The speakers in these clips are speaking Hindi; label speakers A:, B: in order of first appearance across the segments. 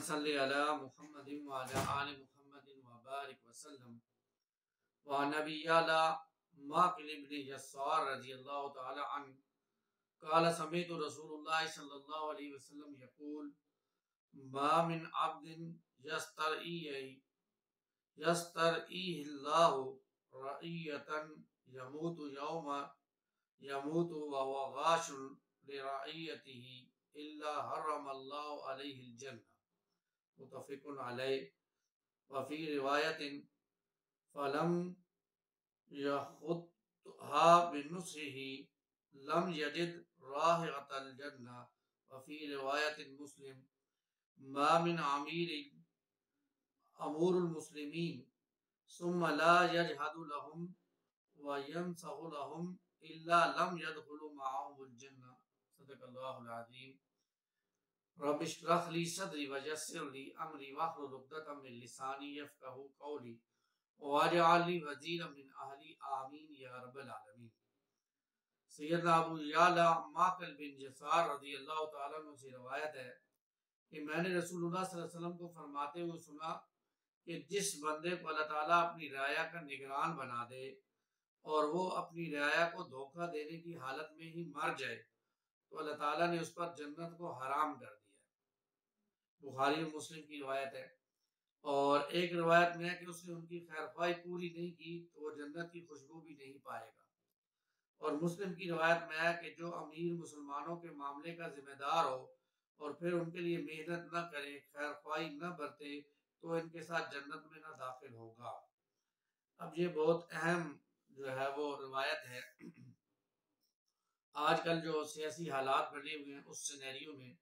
A: सल्लि अला मुहम्मदिन व अला आलि मुहम्मदिन व बारिक वसल्लम व नबियना माकिल इब्न यस्सार रज़ियल्लाहु तआला अन्हु क़ाल समीअतु रसूलुल्लाह सल्लल्लाहु अलैहि वसल्लम यक़ूल मा मिन अब्दिन यस्तरईहिल्लाहु रईयतन यमूतु यौमा यमूतु व हुवा गाशुन लिरईयतिही इल्ला हर्रमल्लाहु अलैहिल जन्नह मुत्तफ़िक़ुन अलैहि व फ़ी रिवायतिन फलम यख़ुत्हा बिनुस्रिही लम यजिद राहिअतल जन्नह व फ़ी रिवायतिन मुस्लिम मा मिन अमीरिन अमूरुल मुस्लिमीन सुम्मा ला यजहदु लहुम व यंसहु लहुम इल्ला लम यदखुलु मअहुमुल जन्नह सदक़ल्लाहुल अज़ीम। रब्बि इश्रह ली सदरी व यस्सिर ली अमरी वहलुल उक़दतम मिन लिसानी यफ़क़हू क़ौली वजअल ली वज़ीरम मिन अहली आमीन या रब्बल आलमीन। सैयदना अबू याला माकिल बिन यसार रज़ियल्लाहु तआला अन्हु से रवायत है कि मैंने रसूलुल्लाह सल्लल्लाहु अलैहि वसल्लम को फरमाते हुए सुना कि जिस बंदे को अल्लाह ताला अपनी रियाया का निगरान बना दे और वो अपनी रियाया को धोखा देने की हालत में ही मर जाए तो अल्लाह ताला ने उस पर जन्नत को हराम कर दिया है। बुखारी और मुस्लिम की रिवायत है। और एक रिवायत में है कि उसने उनकी खैरख्वाही पूरी नहीं की तो वो जन्नत की खुशबू भी नहीं पाएगा। और मुस्लिम की रिवायत में है कि जो अमीर मुसलमानों के मामले का जिम्मेदार हो और फिर उनके लिए मेहनत न करे, खैरख्वाही न बरते तो इनके साथ जन्नत में ना दाखिल होगा। अब ये बहुत अहम जो है वो रिवायत है। आजकल जो सियासी हालात बने हुए हैं उस सिनेरियो में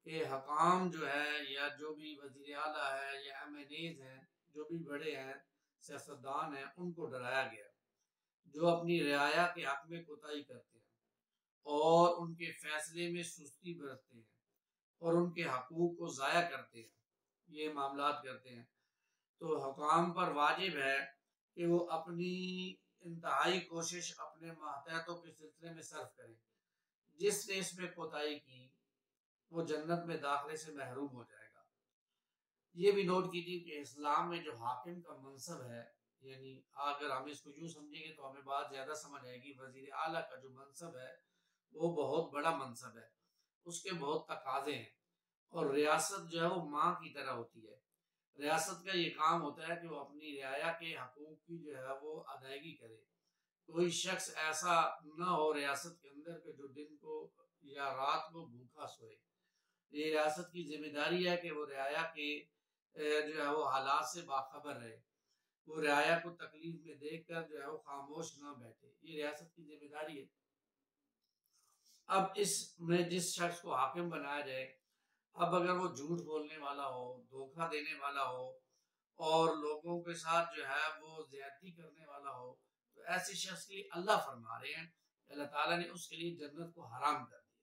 A: कि हकाम जो है या जो भी वज़ीर आला है या MNAs हैं, जो भी बड़े हैं सियासतदान हैं, उनको डराया गया जो अपनी रियाया के हक में कोताही करते हैं और उनके फैसले में सुस्ती बरतते हैं और उनके हकूक को ज़ाया करते हैं, ये मामलात करते हैं। तो हुकाम पर वाजिब है कि वो अपनी इंतहाई कोशिश अपने मातहतों के सिलसिले में सर्फ करें। जिसने इसमें कोताही की वो जन्नत में दाखिले से महरूम हो जाएगा। ये भी नोट कीजिए कि इस्लाम में जो हाकिम का मनसब है, यानी अगर हम इसको यूँ समझेंगे तो हमें बात ज़्यादा समझ आएगी। वज़ीर आला का जो मनसब है वो बहुत बड़ा मनसब है, उसके बहुत तकाज़े हैं और रियासत जो है वो माँ की तरह होती है। रियासत का ये काम होता है कि वो अपनी रियाया के हकूक़ की जो है वो अदायगी करे। कोई शख्स ऐसा न हो रियासत के अंदर के जो दिन को या रात को भूखा सोए। ये रियासत की जिम्मेदारी है कि वो रियाया के जो है वो हालात से बाखबर रहे, वो रियाया को तकलीफ में देख कर जो है वो खामोश ना बैठे। ये रियासत की जिम्मेदारी है। अब इसमें जिस शख्स को हाकिम बनाया जाए, अब अगर वो झूठ बोलने वाला हो, धोखा देने वाला हो और लोगों के साथ जो है वो ज्यादती करने वाला हो तो ऐसे शख्स की अल्लाह फरमा रहे हैं अल्लाह ताला ने उसके लिए जन्नत को हराम कर दिया,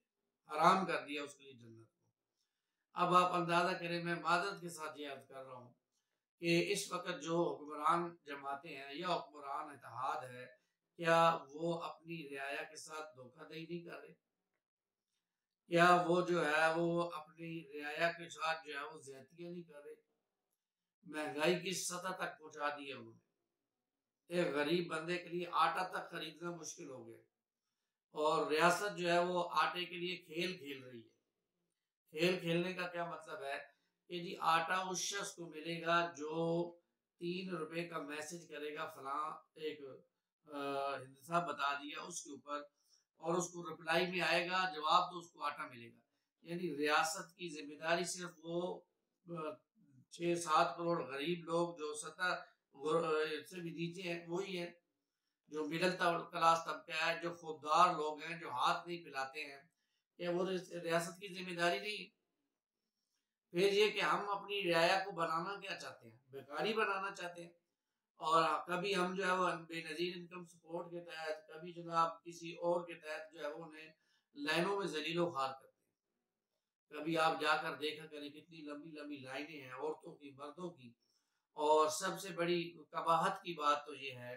A: हराम कर दिया उसके लिए जन्नत को। अब आप अंदाजा करें, मैं मादरत के साथ ये अर्ज कर रहा हूँ कि इस वक्त जो हुक्मरान जमाते हैं या हुक्मरान इत्तेहाद है, क्या वो अपनी रियाया के साथ धोखाधड़ी नहीं कर रहे? क्या वो जो है वो अपनी रियाया के साथ जो है वो ज्यादतियाँ नहीं कर रहे? महंगाई की सतह तक पहुंचा दी है उन्होंने। एक गरीब बंदे के लिए आटा तक खरीदना मुश्किल हो गया और रियासत जो है वो आटे के लिए खेल खेल रही है। खेल खेलने का क्या मतलब है कि जी आटा उस शख्स को मिलेगा जो 3 रुपए का मैसेज करेगा, फलां एक हिसाब बता दिया उसके ऊपर और उसको रिप्लाई में आएगा जवाब तो उसको आटा मिलेगा। यानी रियासत की जिम्मेदारी सिर्फ वो 6-7 करोड़ गरीब लोग जो सतह से भी नीचे हैं वही है, जो मिडिल क्लास तबका है, जो खुददार लोग हैं, जो हाथ नहीं पिलाते हैं, क्या वो रियासत की जिम्मेदारी नहीं? फिर ये कि हम अपनी रियाया को बनाना क्या चाहते हैं? बेकारी बनाना चाहते हैं। और कभी हम जो है वो बेनजीर इनकम सपोर्ट के तहत, कभी जनाब किसी और के तहत जो है वो उन्हें लाइनों में जलीलो खार करते हैं। कभी आप जाकर देखा करें कितनी लंबी लंबी लाइनें हैं औरतों की, मर्दों की। और सबसे बड़ी कबाहत की बात तो ये है,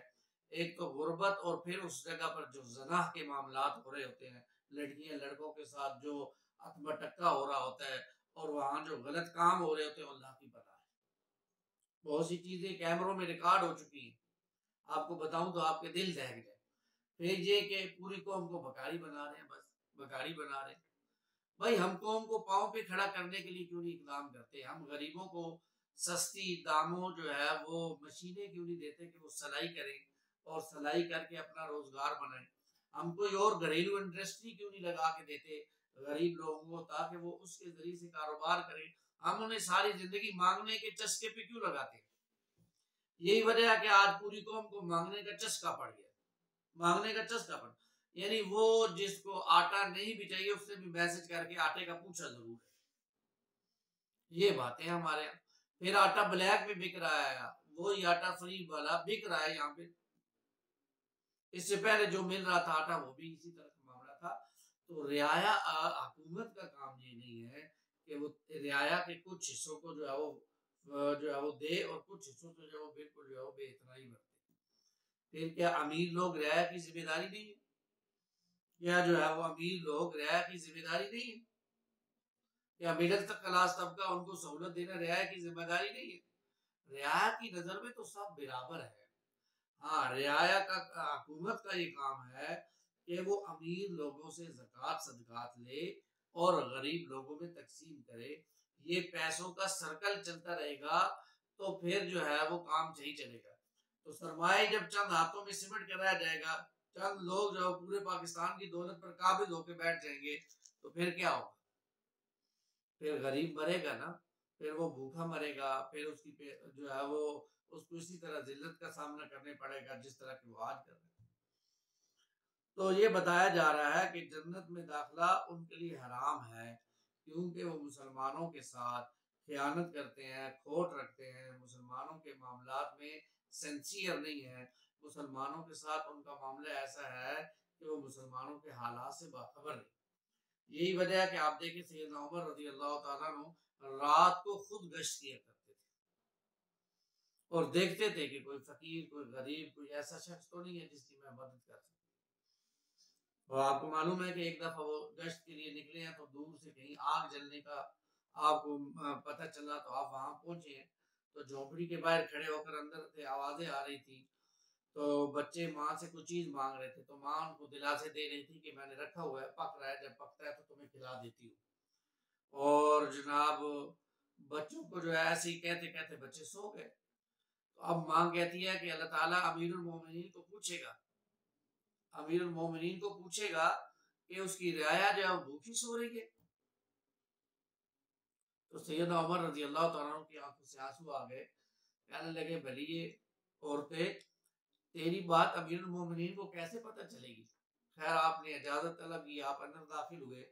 A: एक तो गुर्बत और फिर उस जगह पर जो ज़नाह के मामलात हो रहे होते हैं, लड़कियां लड़कों के साथ जो अथमटक्का हो रहा होता है और वहाँ जो गलत काम हो रहे होते हैं अल्लाह की पता है। बहुत सी चीजें कैमरों में रिकॉर्ड हो चुकी हैं, आपको बताऊं तो आपके दिल दहक जाए। फिर ये कि पूरी कौम को भकारी बना रहे हैं, बस भकारी बना रहे हैं। भाई हम कौम को पाँव पे खड़ा करने के लिए क्यों नहीं इकदाम करते? हम गरीबों को सस्ती दामों जो है वो मशीनें क्यों नहीं देते कि वो सिलाई करें और सिलाई करके अपना रोजगार बनाएं? हम कोई और घरेलू इंडस्ट्री क्यों नहीं लगा के देते गरीब लोगों को, ताकि वो उसके जरिए से कारोबार करें? हम उन्हें सारी जिंदगी मांगने के चस्के पे क्यों लगाते हैं? यही वजह है कि आज पूरी कौम को मांगने का चस्का पड़ गया, मांगने का चस्का पड़, यानी वो जिसको आटा नहीं भी चाहिए उससे भी मैसेज करके आटे का पूछा जरूर है। ये बातें हमारे यहाँ। फिर आटा ब्लैक में बिक रहा है, वही आटा फ्री वाला बिक रहा है यहाँ पे। इससे पहले जो मिल रहा था आटा वो भी इसी तरह का मामला था। तो रियाया हुकूमत का काम ये नहीं है कि वो रियाया के कुछ हिस्सों को जो है वो दे और कुछ हिस्सों को जो है वो बिल्कुल जो है वो बेइतना ही बरते। फिर क्या अमीर लोग रियाया की जिम्मेदारी नहीं है? क्या जो है वो अमीर लोग रियाया की जिम्मेदारी नहीं है? क्या मिडिल क्लास तबका उनको सहूलत देना रियाया की जिम्मेदारी नहीं है? रियाया की नजर में तो सब बराबर है। हाँ, रियाया का हुकूमत का ये काम है कि वो अमीर लोगों से ज़कात सदकात ले और गरीब लोगों में तकसीम करे। ये पैसों का सर्कल चलता रहेगा तो फिर जो है वो काम सही चलेगा। तो सरमाए जब चंद हाथों में सिमट कर रह जाएगा, चंद लोग जो पूरे पाकिस्तान की दौलत पर काबिज होकर बैठ जाएंगे, तो फिर क्या होगा? फिर गरीब मरेगा ना, फिर वो भूखा मरेगा, फिर उसकी जो है वो उसको इसी तरह जिल्लत का सामना करने पड़ेगा जिस तरह की वो आज कर रहे हैं। तो ये बताया जा रहा है कि जन्नत में दाखिला उनके लिए हराम है क्योंकि वो मुसलमानों के साथ खयानत करते हैं, खोट रखते हैं, मुसलमानों के मामलात में सिंसियर नहीं है, मुसलमानों के साथ उनका मामला ऐसा है कि वो मुसलमानों के हालात से बाखबर नहीं। यही वजह है कि आप देखिए सैयदना उमर रज़ी अल्लाह तआला अन्हु रात को खुद गश्त किया करते थे और देखते थे कि कोई फकीर, कोई गरीब, कोई ऐसा शख्स तो नहीं है जिसकी मैं मदद कर सकूं। और आपको मालूम है कि एक दफा वो गश्त के लिए निकले हैं तो दूर से कहीं आग जलने का आपको पता चला, तो आप वहां पहुंचे हैं। तो झोपड़ी के बाहर खड़े होकर अंदर से आवाजें आ रही थी, तो बच्चे माँ से कुछ चीज मांग रहे थे, तो माँ उनको दिलासे दे रही थी कि मैंने रखा हुआ है, पक रहा है, जब पकता है तो तुम्हें खिला देती हूँ। और जनाब बच्चों को जो है ऐसे ही कहते कहते बच्चे सो गए। तो अब माँ कहती है कि अल्लाह ताला अमीरुल मोमिनीन को पूछेगा, अमीरुल मोमिनीन को पूछेगा कि उसकी रियाया जो है भूखी सो रही है। तो सैयदना उमर रजी अल्लाह तआला की आंखों से आंसू आ गए, कहने लगे भली ये औरतें, तेरी बात अमीरुल मोमिनीन को कैसे पता चलेगी? खैर आपने इजाजत तलब की, आप अंदर दाखिल हुए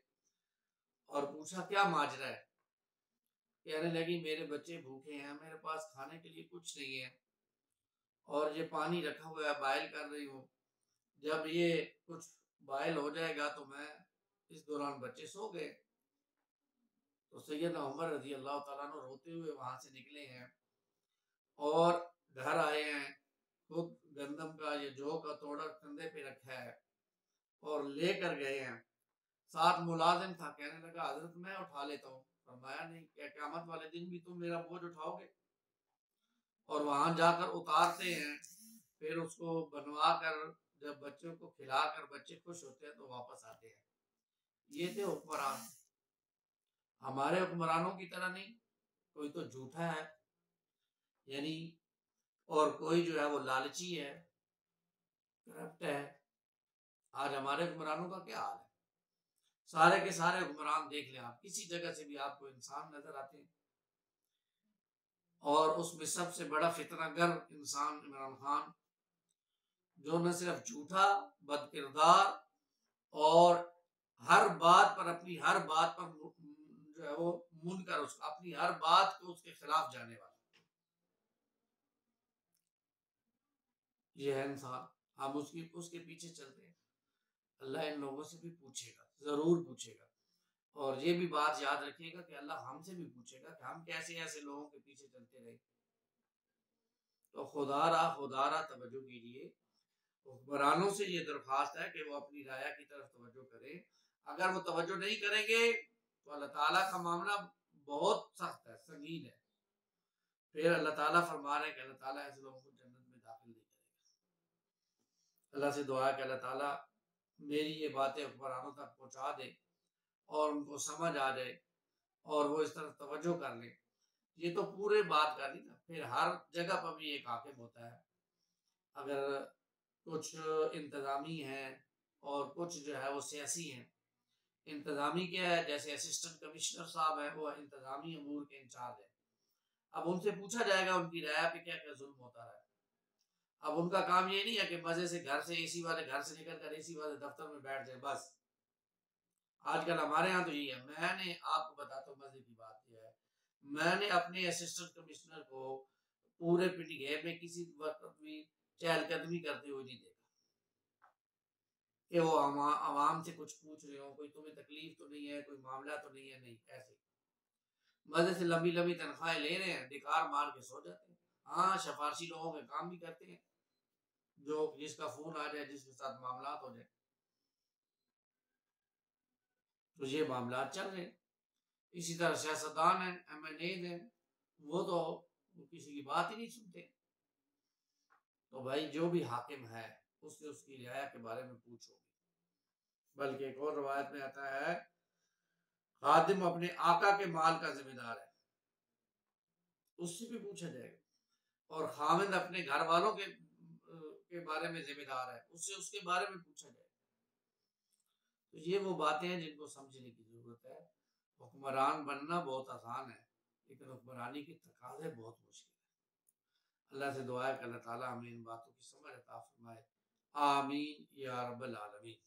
A: और पूछा क्या माजरा है? कहने लगी मेरे बच्चे भूखे हैं, मेरे पास खाने के लिए कुछ नहीं है और ये पानी रखा हुआ है, बॉयल कर रही हूँ। जब ये कुछ बॉयल हो जाएगा तो मैं, इस दौरान बच्चे सो गए। तो सैयदना उमर रजी अल्लाह तआला अन्हु रोते हुए वहां से निकले हैं और घर आए हैं। खुद गंदम का या जौ का तोड़ा कंधे पे रखा है और लेकर गए हैं। साथ मुलाजिम था, कहने लगा हजरत मैं उठा लेता हूँ। फरमाया नहीं, क्या क़यामत वाले दिन भी तुम मेरा बोझ उठाओगे? और वहां जाकर उतारते हैं, फिर उसको बनवा कर जब बच्चों को खिलाकर बच्चे खुश होते हैं तो वापस आते हैं। ये थे हुक्मरान। हमारे हुक्मरानों की तरह नहीं, कोई तो झूठा है यानी, और कोई जो है वो लालची है, करप्ट है। आज हमारे हुक्मरानों का क्या हाल है? सारे के सारे हुक्मरान देख लें आप, किसी जगह से भी आपको इंसान नजर आते हैं और उसमें सबसे बड़ा फितनागर इंसान इमरान खान, जो न सिर्फ झूठा, बदकिरदार और हर बात पर अपनी हर बात पर जो है वो मुनकर, उसका अपनी हर बात को उसके खिलाफ जाने वाला ये है इंसान। हम उसकी उसके पीछे चलते हैं। अल्लाह इन लोगों से भी पूछेगा, जरूर पूछेगा। और ये भी बात याद रखिएगा कि अल्लाह हमसे भी पूछेगा कि हम कैसे ऐसे लोगों के पीछे चलते रहे। तो खुदारा तवज्जो कीजिए। हुक्मरानों से ये दरख्वास्त है कि वो अपनी राया की तरफ तवज्जो करें। अगर वो तवज्जो नहीं करेंगे तो अल्लाह ताला का मामला बहुत सख्त है, संगीन है। फिर अल्लाह ताला फरमा रहे हैं कि अल्लाह ताला ऐसे लोगों को जन्नत में दाखिल नहीं करेगा। अल्लाह से दुआ है कि अल्लाह ताला मेरी ये बातें हुक्मरानों तक पहुँचा दे और उनको समझ आ जाए और वो इस तरफ तवज्जो कर लें। ये तो पूरे बात कर ली ना, फिर हर जगह पर भी एक हाकिम होता है। अगर कुछ इंतज़ामी हैं और कुछ जो है वो सियासी हैं। इंतज़ामी क्या है, जैसे असिस्टेंट कमिश्नर साहब हैं, वो इंतज़ामी अमूर के इंचार्ज हैं। अब उनसे पूछा जाएगा उनकी राय पे क्या-क्या ज़ुल्म होता रहा है। अब उनका काम ये नहीं है कि मज़े से घर से एसी वाले घर से निकल कर एसी वाले दफ्तर में बैठ जाए बस। आजकल हमारे यहाँ तो यही है। मैंने आपको बताता हूँ मज़े की बात ये है, मैंने अपने असिस्टेंट कमिश्नर को पूरे पीटीए में किसी वक़्त भी चहलकदमी करते हुए नहीं देखा कि वो आवाम से कुछ पूछ रहे हो, कोई तुम्हें तकलीफ तो नहीं है, कोई मामला तो नहीं है, नहीं ऐसे। मज़े से लंबी-लंबी तनख्वाहें ले रहे हैं, बेकार मार के सो जाते हैं। हाँ, सिफारशी लोगों के काम भी करते हैं, जो जिसका फ़ोन आ जाए, जिसके साथ मामलात हो जाए। तो ये मामलात चल रहे हैं। इसी तरह सियासतदान हैं, एमएनएज़ हैं, वो किसी की बात ही नहीं सुनते। तो भाई जो भी हाकिम है, उससे उसकी रियाया के बारे में पूछो। बल्कि एक और रवायत में आता है, खादिम अपने आका के माल का ज़िम्मेदार है, उससे भी पूछा जाएगा। और खामिद अपने घर वालों के बारे में ज़िम्मेदार है, उससे उसके बारे में पूछा जाएगा। तो ये वो बातें हैं जिनको समझने की ज़रूरत है। हुक्मरान बनना बहुत आसान है, लेकिन हुक्मरानी के तकाज़े बहुत मुश्किल है। अल्लाह से दुआ है कि अल्लाह ताला हमें इन बातों की समझ अता फरमाए। आमीन या रब्बल आलमीन।